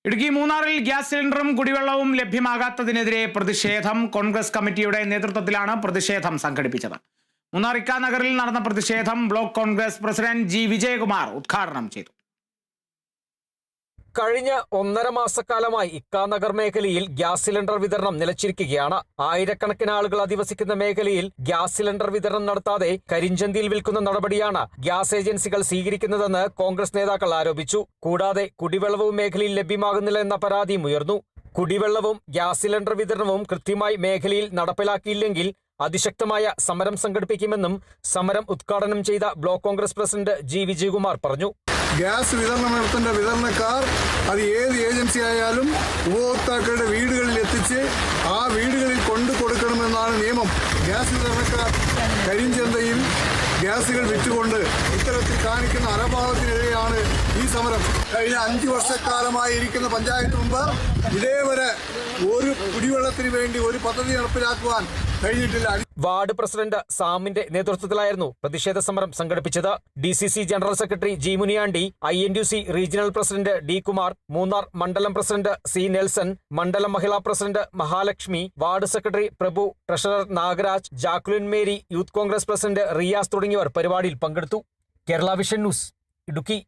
ഇടുക്കി മൂന്നാറിൽ ഗ്യാസ് സിലിണ്ടറും കുടിവെള്ളവും ലഭ്യമാകാത്തതിനെതിരെ പ്രതിഷേധം. കോൺഗ്രസ് കമ്മിറ്റിയുടെ നേതൃത്വത്തിലാണ് പ്രതിഷേധം സംഘടിപ്പിച്ചത്. മൂന്നാർ ഇക്കാനഗറിൽ നടന്ന പ്രതിഷേധം block Congress president G Vijayakumar ഉദ്ഘാടനം ചെയ്തു. കഴിഞ്ഞ 1.5 മാസക്കാലമായി ഇക്കാനഗർ മേഖലയിൽ ഗ്യാസ് സിലിണ്ടർ വിതരണം നിലച്ചിരിക്കുകയാണ്. ആയിരക്കണക്കിന് ആളുകൾ അധിവസിക്കുന്ന മേഖലയിൽ ഗ്യാസ് സിലിണ്ടർ വിതരണം നടത്താതെ കരിഞ്ചന്തയിൽ വിൽക്കുന്ന നടപടിയാണ് ഗ്യാസ് ഏജൻസികൾ സ്വീകരിക്കുന്നതെന്ന് കോൺഗ്രസ് നേതാക്കൾ ആരോപിച്ചു. കൂടാതെ കുടിവെള്ളവും മേഖലയിൽ ലഭ്യമാകുന്നില്ല എന്ന പരാതിയും ഉയർന്നു. കുടിവെള്ളവും ഗ്യാസ് സിലിണ്ടർ വിതരണവും കൃത്യമായി മേഖലയിൽ നടപ്പിലാക്കിയില്ലെങ്കിൽ അതിശക്തമായ സമരം സംഘടിപ്പിക്കുമെന്നും സമരം ഉദ്ഘാടനം ചെയ്ത block Congress president G Vijayakumar പറഞ്ഞു. ഗ്യാസ് വിതരണം നടത്തേണ്ട വിതരണക്കാർ അത് ഏത് ഏജൻസി ആയാലും ഉപഭോക്താക്കളുടെ വീടുകളിൽ എത്തിച്ച് ആ വീടുകളിൽ കൊണ്ടു കൊടുക്കണമെന്നാണ് നിയമം. ഗ്യാസ് വിതരണക്കാർ കരിഞ്ചന്തയിൽ ഗ്യാസുകൾ വിറ്റുകൊണ്ട് ഇത്തരത്തിൽ കാണിക്കുന്ന അലംഭാവത്തിനെതിരെയാണ് ഈ സമരം. കഴിഞ്ഞ 5 വർഷക്കാലമായി ഇരിക്കുന്ന പഞ്ചായത്ത് മുമ്പ് ഇതേവരെ ഒരു കുടിവെള്ളത്തിന് വേണ്ടി ഒരു പദ്ധതി നടപ്പിലാക്കുവാൻ കഴിഞ്ഞിട്ടില്ല. വാർഡ് പ്രസിഡന്റ് സാമിന്റെ നേതൃത്വത്തിലായിരുന്നു പ്രതിഷേധ സമരം സംഘടിപ്പിച്ചത്. DCC general secretary G Muniyandi, INTUC regional president D Kumar, Munnar മണ്ഡലം പ്രസിഡന്റ് സി നെൽസൺ, മണ്ഡലം മഹിളാ president Mahalakshmi, ward secretary Prabhu, treasurer Nagaraj, Jacqueline Mary, youth Congress president Riyas തുടങ്ങിയവർ പരിപാടിയിൽ പങ്കെടുത്തു. Kerala vision news, Idukki.